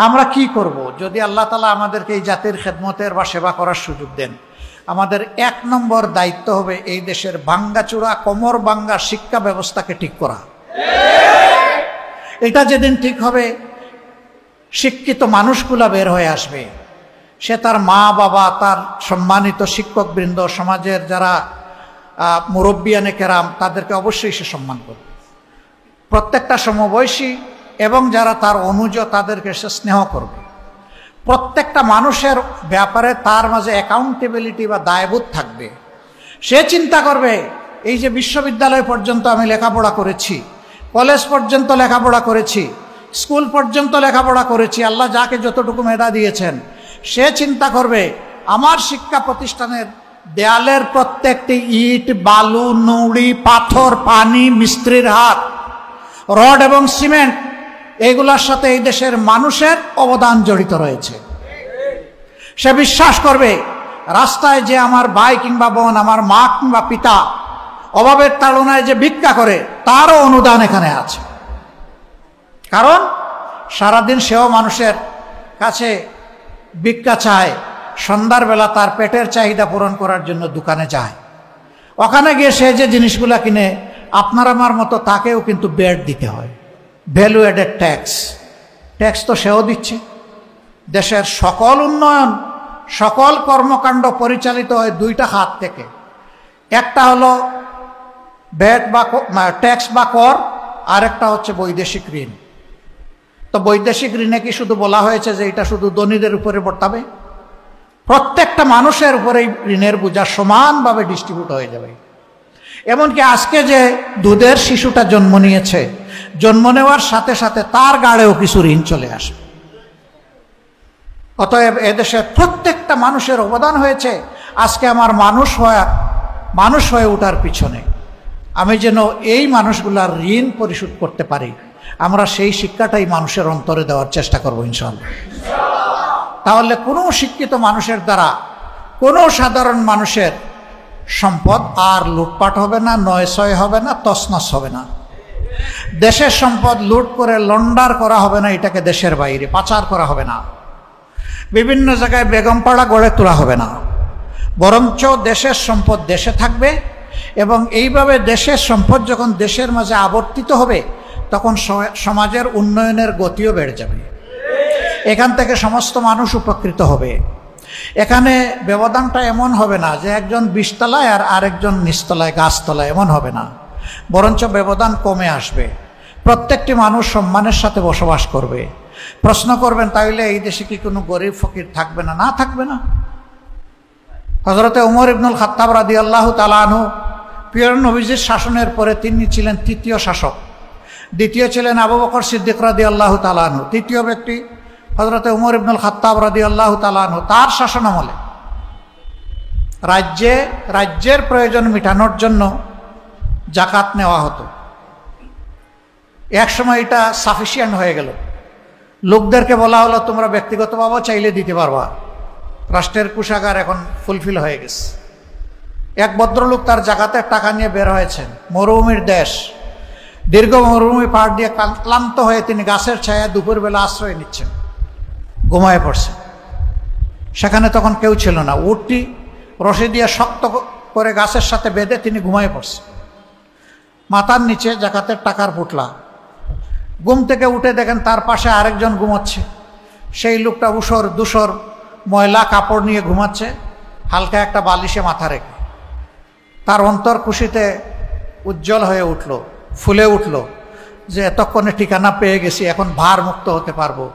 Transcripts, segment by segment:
আমরা কি করব যদি আল্লাহ তাআলা আমাদেরকে এই জাতির খেদমতের বা সেবা করার সুযোগ দেন? আমাদের 1 নম্বর দায়িত্ব হবে এই দেশের ভাঙ্গাচুরা কোমর ভাঙ্গা শিক্ষা ব্যবস্থাকে ঠিক করা। এটা যেদিন ঠিক হবে, শিক্ষিত মানুষগুলা বের হয়ে আসবে। সে তার মা বাবা, তার সম্মানিত শিক্ষকবৃন্দ, সমাজের যারা মুরব্বিয়ানে কেরাম, তাদেরকে অবশ্যই সে সম্মান করবে। প্রত্যেকটা সমবয়সী এবং যারা তার অনুজ, তাদেরকে সে স্নেহ করবে। প্রত্যেকটা মানুষের ব্যাপারে তার মাঝে অ্যাকাউন্টেবিলিটি বা দায়বোধ থাকবে। সে চিন্তা করবে, এই যে বিশ্ববিদ্যালয় পর্যন্ত আমি লেখাপড়া করেছি, কলেজ পর্যন্ত লেখাপড়া করেছি, স্কুল পর্যন্ত লেখাপড়া করেছি, আল্লাহ যাকে যতটুকু মেধা দিয়েছেন, সে চিন্তা করবে আমার শিক্ষা প্রতিষ্ঠানের দেয়ালের প্রত্যেকটি ইট, বালু, নুড়ি, পাথর, পানি, মিস্ত্রির হাত, রড এবং সিমেন্ট, এগুলোর সাথে এই দেশের মানুষের অবদান জড়িত রয়েছে। সে বিশ্বাস করবে রাস্তায় যে আমার ভাই কিংবা বোন, আমার মা কিংবা পিতা অভাবের তাড়নায় যে ভিক্ষা করে, তারও অনুদান এখানে আছে। কারণ সারাদিন সেও মানুষের কাছে ভিক্ষা চায়, সন্ধ্যার বেলা তার পেটের চাহিদা পূরণ করার জন্য দোকানে যায়। ওখানে গিয়ে সে যে জিনিসগুলা কিনে, আপনার আমার মতো তাকেও কিন্তু বেড দিতে হয়, ভ্যালু অ্যাডেড ট্যাক্স। ট্যাক্স তো সেও দিচ্ছে। দেশের সকল উন্নয়ন, সকল কর্মকাণ্ড পরিচালিত হয় 2টা হাত থেকে। একটা হলো ভ্যাট বা ট্যাক্স বা কর, আরেকটা হচ্ছে বৈদেশিক ঋণ। তো বৈদেশিক ঋণে কি শুধু বলা হয়েছে যে এটা শুধু ধনীদের উপরে বর্তাবে? প্রত্যেকটা মানুষের উপরে ঋণের বোঝা সমানভাবে ডিস্ট্রিবিউট হয়ে যাবে। এমনকি আজকে যে দুধের শিশুটা জন্ম নিয়েছে, জন্ম নেওয়ার সাথে সাথে তার গাড়েও কিছু ঋণ চলে আসবে। অতএব এদেশের প্রত্যেকটা মানুষের অবদান হয়েছে আজকে আমার মানুষ হয়ে ওঠার পিছনে। আমি যেন এই মানুষগুলার ঋণ পরিশোধ করতে পারি, আমরা সেই শিক্ষাটাই মানুষের অন্তরে দেওয়ার চেষ্টা করবো ইনশাআল্লাহ। তাহলে কোনো শিক্ষিত মানুষের দ্বারা কোনো সাধারণ মানুষের সম্পদ আর লুটপাট হবে না, নয়ছয় হবে না, তছনছ হবে না। দেশের সম্পদ লুট করে লন্ডার করা হবে না, এটাকে দেশের বাইরে পাচার করা হবে না, বিভিন্ন জায়গায় বেগমপাড়া গড়ে তোলা হবে না। বরঞ্চ দেশের সম্পদ দেশে থাকবে, এবং এইভাবে দেশের সম্পদ যখন দেশের মাঝে আবর্তিত হবে, তখন সমাজের উন্নয়নের গতিও বেড়ে যাবে। এখান থেকে সমস্ত মানুষ উপকৃত হবে। এখানে ব্যবধানটা এমন হবে না যে একজন 20 তলায় আর আরেকজন নিচতলায়, গাছতলায়, এমন হবে না। বরঞ্চ ব্যবধান কমে আসবে। প্রত্যেকটি মানুষ সম্মানের সাথে বসবাস করবে। প্রশ্ন করবেন, তাইলে এই দেশে কি কোনো গরিব ফকির থাকবে না? না, থাকবে না। হযরতে ওমর ইবনুল খাত্তাব রাদিয়াল্লাহু তাআলা আনহু, প্রিয় নবীজির শাসনের পরে তিনি ছিলেন 3য় শাসক। দ্বিতীয় ছিলেন আবু বকর সিদ্দিক রাদিয়াল্লাহু তাআলা আনহু। তৃতীয় ব্যক্তি হযরতে ওমর ইবনুল খাত্তাব রাদিয়াল্লাহু তাআলা আনহু। তার শাসনামলে রাজ্যের প্রয়োজন মেটানোর জন্য জাকাত নেওয়া হতো। এক সময় এটা সাফিসিয়েন্ট হয়ে গেল। লোকদেরকে বলা হলো, তোমরা ব্যক্তিগতভাবে চাইলে দিতে পারবা, রাষ্ট্রের কোষাগার এখন ফুলফিল হয়ে গেছে। এক ভদ্রলোক তার জাকাতের টাকা নিয়ে বের হয়েছেন, মরুভূমির দেশ, দীর্ঘ মরুভূমি পার দিয়ে ক্লান্ত হয়ে তিনি গাছের ছায়া দুপুরবেলা আশ্রয় নিচ্ছেন, ঘুমায় পড়ছেন। সেখানে তখন কেউ ছিল না। উটটি রশি দিয়ে শক্ত করে গাছের সাথে বেঁধে তিনি ঘুমায় পড়ছেন। মাথার নিচে জাকাতের টাকার পুটলা। ঘুম থেকে উঠে দেখেন তার পাশে আরেকজন ঘুমাচ্ছে। সেই লোকটা ধূসর ময়লা কাপড় নিয়ে ঘুমাচ্ছে, হালকা একটা বালিশে মাথা রেখে। তার অন্তর খুশিতে উজ্জ্বল হয়ে উঠল, ফুলে উঠল যে এতক্ষণে ঠিকানা পেয়ে গেছি, এখন ভার মুক্ত হতে পারবো।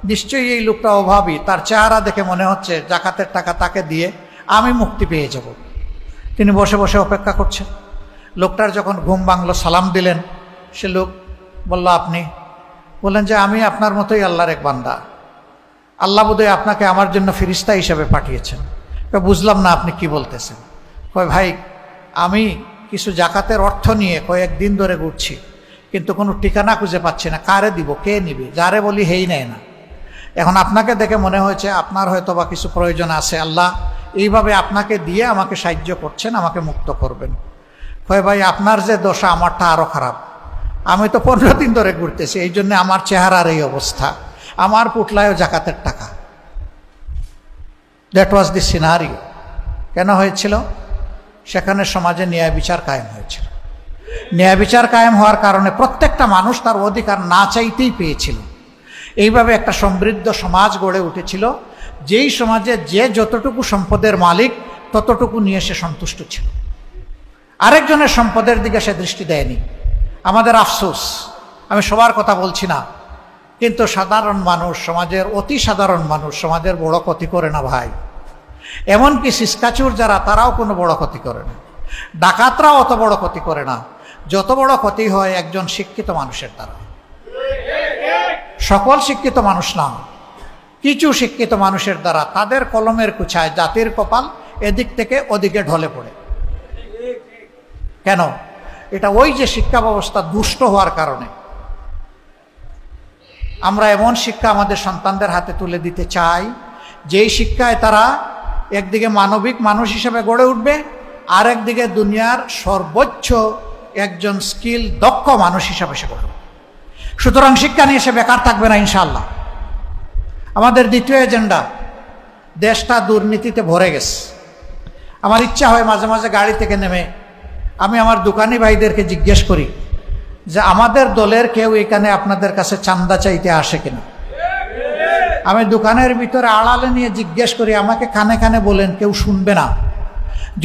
নিশ্চয়ই এই লোকটা অভাবী, তার চেহারা দেখে মনে হচ্ছে জাকাতের টাকা তাকে দিয়ে আমি মুক্তি পেয়ে যাব। তিনি বসে বসে অপেক্ষা করছেন। লোকটার যখন ঘুম ভাঙলো, সালাম দিলেন। সে লোক বলল, আপনি? বললেন যে আমি আপনার মতোই আল্লাহর এক বান্দা। আল্লাহ বোধহয় আপনাকে আমার জন্য ফেরেশতা হিসেবে পাঠিয়েছেন। বুঝলাম না আপনি কি বলতেছেন। কয়, ভাই আমি কিছু জাকাতের অর্থ নিয়ে কয়েকদিন ধরে ঘুরছি, কিন্তু কোনো ঠিকানা খুঁজে পাচ্ছি না, কারে দিব, কে নিবে, যারে বলি হেই নেয় না। এখন আপনাকে দেখে মনে হয়েছে আপনার হয়তো বা কিছু প্রয়োজন আছে, আল্লাহ এইভাবে আপনাকে দিয়ে আমাকে সাহায্য করছেন, আমাকে মুক্ত করবেন। কয়, ভাই আপনার যে দশা, আমারটা আরও খারাপ। আমি তো 15 দিন ধরে ঘুরতেছি, এই জন্য আমার চেহারার এই অবস্থা। আমার পুটলায়ও জাকাতের টাকা। That was the scenario. কেন হয়েছিল? সেখানে সমাজে ন্যায় বিচার কায়েম হয়েছিল। ন্যায় বিচার কায়েম হওয়ার কারণে প্রত্যেকটা মানুষ তার অধিকার না চাইতেই পেয়েছিল। এইভাবে একটা সমৃদ্ধ সমাজ গড়ে উঠেছিল, যেই সমাজে যে যতটুকু সম্পদের মালিক ততটুকু নিয়ে সে সন্তুষ্ট ছিল, আরেকজনের সম্পদের দিকে সে দৃষ্টি দেয়নি। আমাদের আফসোস, আমি সবার কথা বলছি না, কিন্তু সাধারণ মানুষ, সমাজের অতি সাধারণ মানুষ সমাজের বড় ক্ষতি করে না ভাই। এমনকি সিসকাচুর যারা, তারাও কোনো বড় ক্ষতি করে না, ডাকাতরাও অত বড় ক্ষতি করে না। যত বড় ক্ষতি হয় একজন শিক্ষিত মানুষের দ্বারা। সকল শিক্ষিত মানুষ না, কিছু শিক্ষিত মানুষের দ্বারা তাদের কলমের কুছায় জাতির কপাল এদিক থেকে ওদিকে ঢলে পড়ে। কেন? এটা ওই যে শিক্ষা ব্যবস্থা দুষ্ট হওয়ার কারণে। আমরা এমন শিক্ষা আমাদের সন্তানদের হাতে তুলে দিতে চাই, যেই শিক্ষায় তারা একদিকে মানবিক মানুষ হিসেবে গড়ে উঠবে, আর একদিকে দুনিয়ার সর্বোচ্চ একজন স্কিল দক্ষ মানুষ হিসাবে সে গড়ে উঠবে। সুতরাং শিক্ষা নিয়ে সে বেকার থাকবে না ইনশাআল্লাহ। আমাদের দ্বিতীয় এজেন্ডা, দেশটা দুর্নীতিতে ভরে গেছে। আমার ইচ্ছা হয় মাঝে মাঝে গাড়ি থেকে নেমে আমি আমার দোকানি ভাইদেরকে জিজ্ঞেস করি যে আমাদের দলের কেউ এখানে আপনাদের কাছে চান্দা চাইতে আসে কিনা। আমি দোকানের ভিতরে আড়ালে নিয়ে জিজ্ঞেস করি, আমাকে কানে কানে বলেন, কেউ শুনবে না।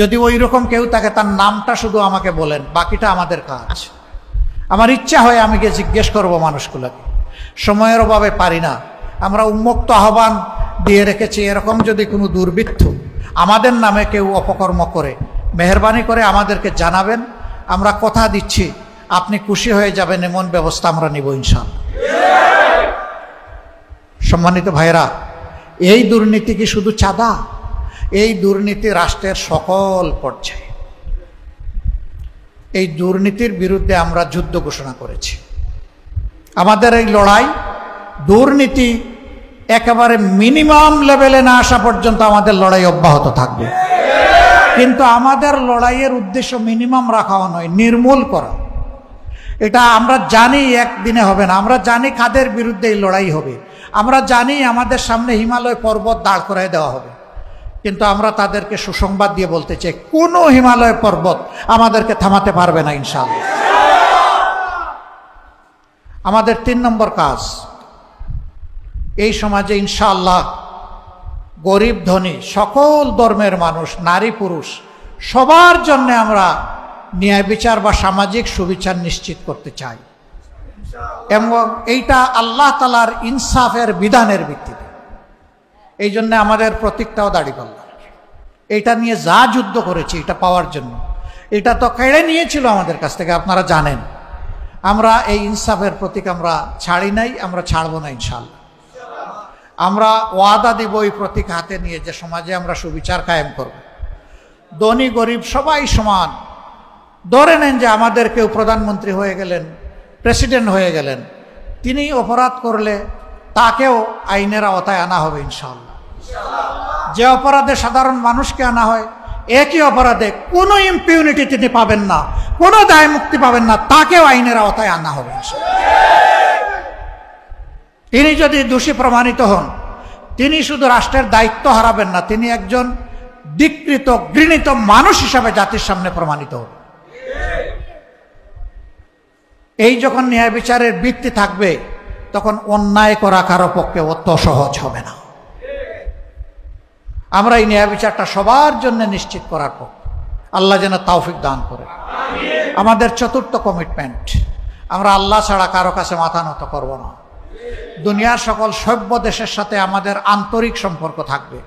যদি ওই রকম কেউ থাকে তার নামটা শুধু আমাকে বলেন, বাকিটা আমাদের কাজ। আমার ইচ্ছা হয় আমি গিয়ে জিজ্ঞেস করব মানুষগুলোকে, সময়ের অভাবে পারি না। আমরা উন্মুক্ত আহ্বান দিয়ে রেখেছি, এরকম যদি কোনো দুর্বৃত্ত আমাদের নামে কেউ অপকর্ম করে মেহরবানি করে আমাদেরকে জানাবেন। আমরা কথা দিচ্ছি আপনি খুশি হয়ে যাবেন, এমন ব্যবস্থা আমরা নিব ইনশাআল্লাহ। সম্মানিত ভাইরা, এই দুর্নীতি কি শুধু চাঁদা? এই দুর্নীতি রাষ্ট্রের সকল পর্যায়ে। এই দুর্নীতির বিরুদ্ধে আমরা যুদ্ধ ঘোষণা করেছি। আমাদের এই লড়াই দুর্নীতি একেবারে মিনিমাম লেভেলে না আসা পর্যন্ত আমাদের লড়াই অব্যাহত থাকবে। কিন্তু আমাদের লড়াইয়ের উদ্দেশ্য মিনিমাম রাখাও নয়, নির্মূল করা। এটা আমরা জানি একদিনে হবে না। আমরা জানি কাদের বিরুদ্ধে এই লড়াই হবে। আমরা জানি আমাদের সামনে হিমালয় পর্বত দাঁড় করায় দেওয়া হবে, কিন্তু আমরা তাদেরকে সুসংবাদ দিয়ে বলতে চাই, কোনো হিমালয় পর্বত আমাদেরকে থামাতে পারবে না ইনশাআল্লাহ। আমাদের 3 নম্বর কাজ, এই সমাজে ইনশাআল্লাহ গরিব ধনী সকল ধর্মের মানুষ, নারী পুরুষ সবার জন্য আমরা ন্যায় বিচার বা সামাজিক সুবিচার নিশ্চিত করতে চাই। এবং এইটা আল্লাহ তাআলার ইনসাফের বিধানের ভিত্তিতে। এই জন্য আমাদের প্রতীকটাও দাড়িপাল্লা। এইটা নিয়ে যা যুদ্ধ করেছি এটা পাওয়ার জন্য, এটা তো কেড়ে নিয়েছিল আমাদের কাছ থেকে, আপনারা জানেন। আমরা এই ইনসাফের প্রতীক আমরা ছাড়ি নাই, আমরা ছাড়বো না ইনশাআল্লাহ। আমরা ওয়াদা দিব এই প্রতীক হাতে নিয়ে যে সমাজে আমরা সুবিচার কায়েম করব। ধনী গরিব সবাই সমান। ধরে নেন যে আমাদের কেউ প্রধানমন্ত্রী হয়ে গেলেন, প্রেসিডেন্ট হয়ে গেলেন, তিনি অপরাধ করলে তাকেও আইনের আওতায় আনা হবে ইনশাআল্লাহ। যে অপরাধে সাধারণ মানুষকে আনা হয়, একই অপরাধে কোনো ইম্পিউনিটি তিনি পাবেন না, কোনো দায় মুক্তি পাবেন না, তাকেও আইনের আওতায় আনা হবে ইনশাআল্লাহ। তিনি যদি দোষী প্রমাণিত হন, তিনি শুধু রাষ্ট্রের দায়িত্ব হারাবেন না, তিনি একজন ধিক্কৃত ঘৃণিত মানুষ হিসাবে জাতির সামনে প্রমাণিত হন। এই যখন ন্যায় বিচারের ভিত্তি থাকবে, তখন অন্যায় করা কারো পক্ষে অত সহজ হবে না। আমরা এই ন্যায় বিচারটা সবার জন্য নিশ্চিত করার পক্ষে। আল্লাহ যেন তৌফিক দান করে। আমাদের 4র্থ কমিটমেন্ট, আমরা আল্লাহ ছাড়া কারো কাছে মাথা নত করব না। দুনিয়ার সকল সভ্য দেশের সাথে আমাদের আন্তরিক সম্পর্ক থাকবে,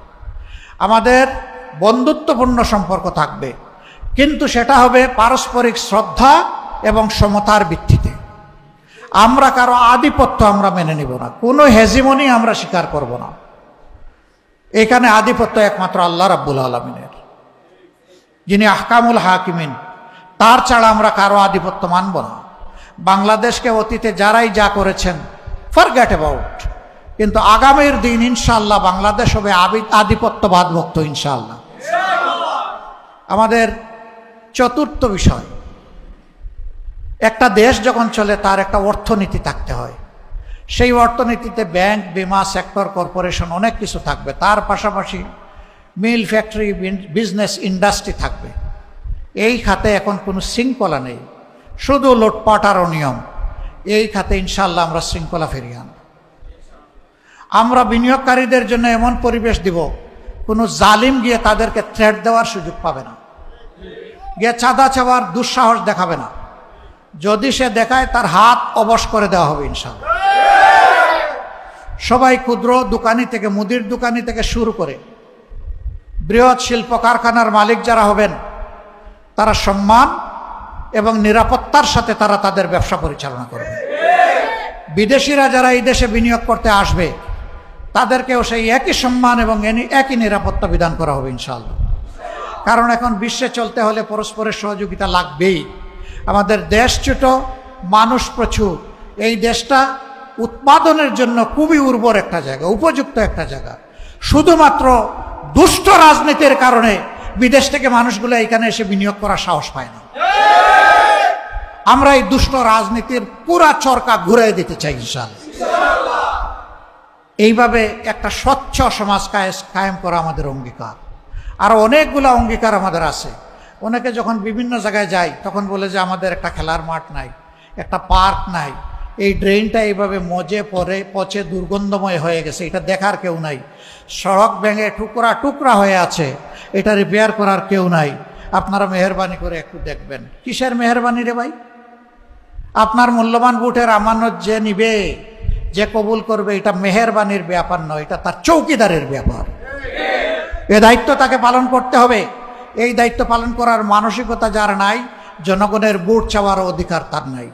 আমাদের বন্ধুত্বপূর্ণ সম্পর্ক থাকবে, কিন্তু সেটা হবে পারস্পরিক শ্রদ্ধা এবং সমতার ভিত্তিতে। আমরা কারো আধিপত্য আমরা মেনে নিব না, কোনো হেজিমনি আমরা স্বীকার করব না। এখানে আধিপত্য একমাত্র আল্লাহ রাব্বুল আলামিনের, যিনি আহকামুল হাকিমিন। তার ছাড়া আমরা কারো আধিপত্য মানব না। বাংলাদেশকে অতীতে যারাই যা করেছেন, ফরগেট অ্যাবাউট, কিন্তু আগামীর দিন ইনশাআল্লাহ বাংলাদেশ হবে আধিপত্যবাদ মুক্ত ইনশাআল্লাহ। আমাদের 4র্থ বিষয়, একটা দেশ যখন চলে তার একটা অর্থনীতি থাকতে হয়। সেই অর্থনীতিতে ব্যাংক, বিমা সেক্টর, কর্পোরেশন অনেক কিছু থাকবে। তার পাশাপাশি মিল, ফ্যাক্টরি, বিজনেস, ইন্ডাস্ট্রি থাকবে। এই খাতে এখন কোনো শৃঙ্খলা নেই, শুধু লুটপাট আর অনিয়ম। এই খাতে ইনশাআল্লাহ আমরা শৃঙ্খলা ফিরিয়ে আনব। আমরা বিনিয়োগকারীদের জন্য এমন পরিবেশ দিব, কোনো জালিম গিয়ে তাদেরকে থ্রেট দেওয়ার সুযোগ পাবে না, গিয়ে চাঁদা চাওয়ার দুঃসাহস দেখাবে না। যদি সে দেখায় তার হাত অবশ করে দেওয়া হবে ইনশাআল্লাহ। সবাই ক্ষুদ্র দোকানি থেকে, মুদির দোকানি থেকে শুরু করে বৃহৎ শিল্প কারখানার মালিক যারা হবেন, তারা সম্মান এবং নিরাপত্তার সাথে তারা তাদের ব্যবসা পরিচালনা করবে। বিদেশিরা যারা এই দেশে বিনিয়োগ করতে আসবে, তাদেরকেও সেই একই সম্মান এবং একই নিরাপত্তা বিধান করা হবে ইনশাআল্লাহ। কারণ এখন বিশ্বে চলতে হলে পরস্পরের সহযোগিতা লাগবেই। আমাদের দেশ ছোট, মানুষ প্রচুর। এই দেশটা উৎপাদনের জন্য খুবই উর্বর একটা জায়গা, উপযুক্ত একটা জায়গা। শুধুমাত্র দুষ্ট রাজনীতির কারণে বিদেশ থেকে মানুষগুলো এখানে এসে বিনিয়োগ করার সাহস পায় না। আমরা এই দুষ্ট রাজনীতির পুরা চরকা ঘুরিয়ে দিতে চাই ইনশাআল্লাহ। এইভাবে একটা স্বচ্ছ সমাজ কায়েম করা আমাদের অঙ্গীকার। আর অনেকগুলো অঙ্গীকার আমাদের আছে। অনেকে যখন বিভিন্ন জায়গায় যায় তখন বলে যে আমাদের একটা খেলার মাঠ নাই, একটা পার্ক নাই, এই ড্রেনটা এইভাবে মজে পচে দুর্গন্ধময় হয়ে গেছে, এটা দেখার কেউ নাই, সড়ক ভেঙে টুকরা টুকরা হয়ে আছে, এটা রিপেয়ার করার কেউ নাই। আপনারা মেহরবানি করে একটু দেখবেন। কিসের মেহরবানি রে ভাই? আপনার মূল্যবান ভোটের আমানত যে নিবে, যে কবুল করবে, এটা মেহরবানির ব্যাপার নয়, এটা তার চৌকিদারের ব্যাপার। এ দায়িত্ব তাকে পালন করতে হবে। এই দায়িত্ব পালন করার মানসিকতা যার নাই, জনগণের ভোট চাওয়ার অধিকার তার নাই।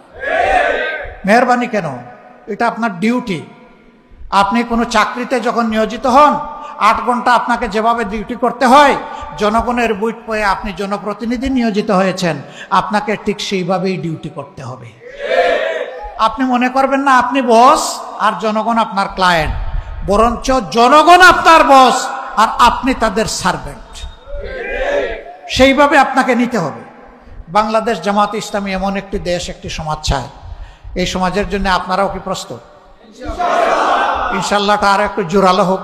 মেহরবানি কেন? এটা আপনার ডিউটি। আপনি কোনো চাকরিতে যখন নিয়োজিত হন, 8 ঘন্টা আপনাকে যেভাবে ডিউটি করতে হয়, জনগণের ভোট পেয়ে আপনি জনপ্রতিনিধি নিয়োজিত হয়েছেন, আপনাকে ঠিক সেইভাবেই ডিউটি করতে হবে। আপনি মনে করবেন না আপনি বস আর জনগণ আপনার ক্লায়েন্ট, বরঞ্চ জনগণ আপনার বস আর আপনি তাদের সার্ভেন্ট। সেইভাবে আপনাকে নিতে হবে। বাংলাদেশ জামাত ইসলামী এমন একটি দেশ, একটি সমাজ চায়। এই সমাজের জন্য আপনারাও কি প্রস্তুত? ইনশাআল্লাহটা আর একটু জোরালো হোক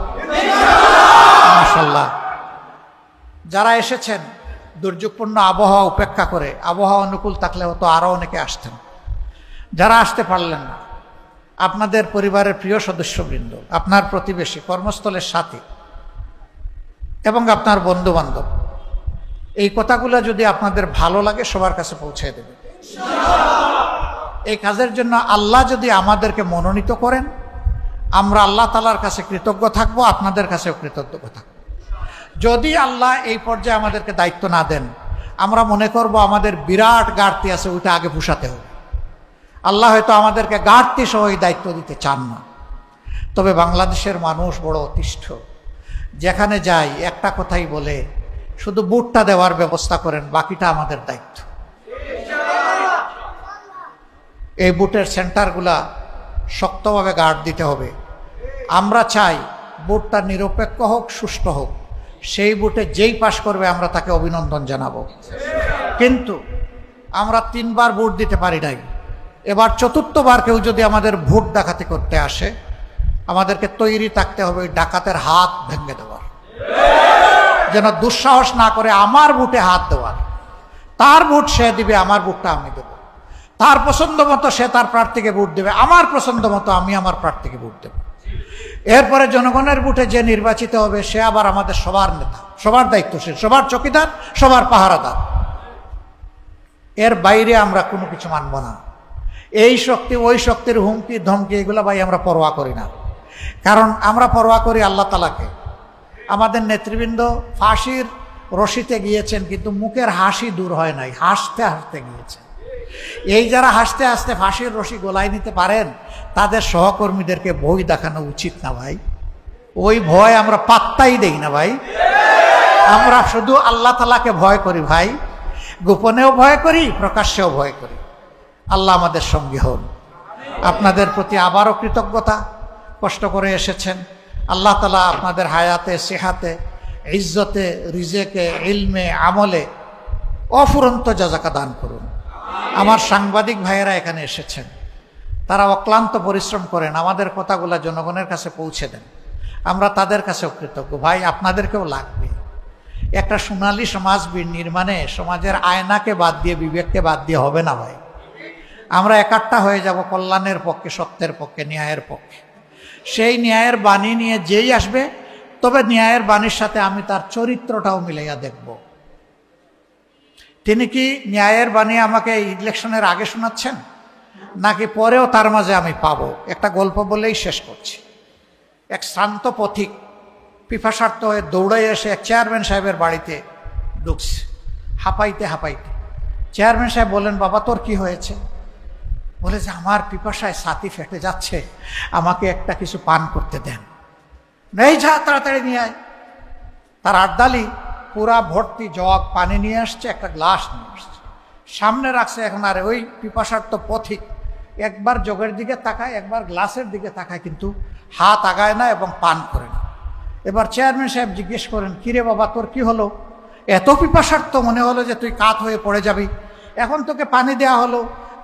মাশাআল্লাহ। যারা এসেছেন দুর্যোগপূর্ণ আবহাওয়া উপেক্ষা করে, আবহাওয়া অনুকূল থাকলে হয়তো আরো অনেকে আসতেন। যারা আসতে পারলেন না, আপনাদের পরিবারের প্রিয় সদস্যবৃন্দ, আপনার প্রতিবেশী, কর্মস্থলের সাথী এবং আপনার বন্ধু বান্ধব, এই কথাগুলো যদি আপনাদের ভালো লাগে সবার কাছে পৌঁছে দেবেন। এই কাজের জন্য আল্লাহ যদি আমাদেরকে মনোনীত করেন, আমরা আল্লাহ তাআলার কাছে কৃতজ্ঞ থাকব, আপনাদের কাছেও কৃতজ্ঞ থাকব। যদি আল্লাহ এই পর্যায়ে আমাদেরকে দায়িত্ব না দেন, আমরা মনে করব আমাদের বিরাট ঘাটতি আছে, ওইটা আগে পুষাতে হবে। আল্লাহ হয়তো আমাদেরকে ঘাটতি সহ এই দায়িত্ব দিতে চান না। তবে বাংলাদেশের মানুষ বড় অতিষ্ঠ। যেখানে যাই একটা কথাই বলে, শুধু বুটটা দেওয়ার ব্যবস্থা করেন, বাকিটা আমাদের দায়িত্ব। এই বুটের সেন্টারগুলা শক্তভাবে গার্ড দিতে হবে। আমরা চাই বুটটা নিরপেক্ষ হোক, সুষ্ঠু হোক। সেই বুটে যেই পাশ করবে আমরা তাকে অভিনন্দন জানাবো। কিন্তু আমরা 3 বার ভোট দিতে পারি নাই, এবার 4র্থবার কেউ যদি আমাদের ভোট ডাকাতি করতে আসে, আমাদেরকে তৈরি থাকতে হবে ডাকাতের হাত ভেঙে দেওয়ার, যেন দুঃসাহস না করে আমার ভোটে হাত দেওয়ার। তার ভোট সে দিবে, আমার ভোটটা আমি দেব। তার পছন্দ মতো সে তার প্রার্থীকে ভোট দেবে, আমার পছন্দ মতো আমি আমার প্রার্থীকে ভোট দেব। এরপরে জনগণের ভোটে যে নির্বাচিত হবে সে আবার আমাদের সবার নেতা, সবার দায়িত্বশীল, সবার চকিদার, সবার পাহারাদার। এর বাইরে আমরা কোনো কিছু মানব না। এই শক্তি ওই শক্তির হুমকি ধমকি এগুলো ভাই আমরা পরোয়া করি না। কারণ আমরা পরোয়া করি আল্লাহ তাআলাকে। আমাদের নেতৃবৃন্দ ফাঁসির রশিতে গিয়েছেন, কিন্তু মুখের হাসি দূর হয় নাই, হাসতে হাসতে গিয়েছেন। এই যারা হাসতে হাসতে ফাঁসির রশি গলায় নিতে পারেন, তাদের সহকর্মীদেরকে ভয় দেখানো উচিত না ভাই। ওই ভয় আমরা পাত্তাই দেই না ভাই। আমরা শুধু আল্লাহ তাআলাকে ভয় করি ভাই, গোপনেও ভয় করি, প্রকাশ্যেও ভয় করি। আল্লাহ আমাদের সঙ্গী হন। আপনাদের প্রতি আবারও কৃতজ্ঞতা। কষ্ট করে এসেছেন, আল্লাহ তাআলা আপনাদের হায়াতে, সেহাতে, ইজ্জতে, রিজেকে, ইলমে, আমলে অফুরন্ত জাযাকা দান করুন। আমার সাংবাদিক ভাইয়েরা এখানে এসেছেন, তারা অক্লান্ত পরিশ্রম করেন, আমাদের কথাগুলো জনগণের কাছে পৌঁছে দেন। আমরা তাদের কাছেও কৃতজ্ঞ। ভাই, আপনাদেরকেও লাগবে। একটা সোনালী সমাজ নির্মাণে সমাজের আয়নাকে বাদ দিয়ে, বিবেককে বাদ দিয়ে হবে না ভাই। আমরা একাট্টা হয়ে যাব কল্যাণের পক্ষে, সত্যের পক্ষে, ন্যায়ের পক্ষে। সেই ন্যায়ের বাণী নিয়ে যেই আসবে, তবে ন্যায়ের বাণীর সাথে আমি তার চরিত্রটাও মিলাইয়া দেখব। তিনি কি ন্যায়ের বাণী আমাকে ইলেকশনের আগে শোনাচ্ছেন, নাকি পরেও তার মাঝে আমি পাবো? একটা গল্প বলেই শেষ করছি। এক শ্রান্ত পথিক পিপাসার্থ হয়ে দৌড়াই এসে এক চেয়ারম্যান সাহেবের বাড়িতে ঢুকছে, হাঁপাইতে হাঁপাইতে। চেয়ারম্যান সাহেব বললেন, বাবা তোর কি হয়েছে? বলে যে আমার পিপাসায় ছাতি ফেটে যাচ্ছে, আমাকে একটা কিছু পান করতে দেন। নেই, যা তাড়াতাড়ি নিয়ে আয়। তার আর্দালি পুরা ভর্তি জগ পানি নিয়ে আসছে, একটা গ্লাস নিয়ে আসছে, সামনে রাখছে। এখন আর ওই পিপাসার্থ পথিক একবার জগের দিকে তাকায়, একবার গ্লাসের দিকে তাকায়, কিন্তু হাত আগায় না এবং পান করে না। এবার চেয়ারম্যান সাহেব জিজ্ঞেস করেন, কিরে বাবা তোর কি হলো? এত পিপাসার্থ মনে হলো যে তুই কাত হয়ে পড়ে যাবি। এখন তোকে পানি দেওয়া হলো,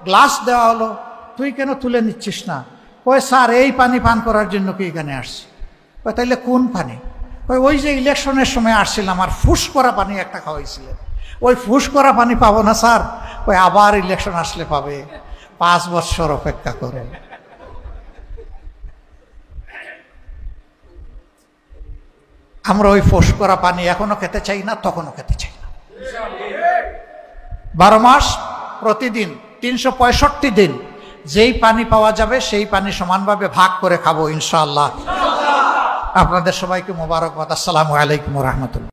গ্লাস দেওয়া হলো, তুই কেন তুলে নিচ্ছিস না? কয়, স্যার এই পানি পান করার জন্য কি এখানে আসছি। কয়, তাইলে কোন পানি? কয়, ওই যে ইলেকশনের সময় আসছিলাম, আর ফুস করা পানি একটা খাওয়াইছিলেন, ওই ফুস করা পানি পাবো না স্যার? কয়, আবার ইলেকশন আসলে পাবে, 5 বছর অপেক্ষা করে। আমরা ওই ফুস করা পানি এখনো খেতে চাই না, তখনও খেতে চাই না। 12 মাস প্রতিদিন 365 দিন যেই পানি পাওয়া যাবে সেই পানি সমানভাবে ভাগ করে খাবো ইনশাআল্লাহ। আপনাদের সবাইকে মোবারকবাদ। আসসালামু আলাইকুম ওয়া রাহমাতুল্লাহ।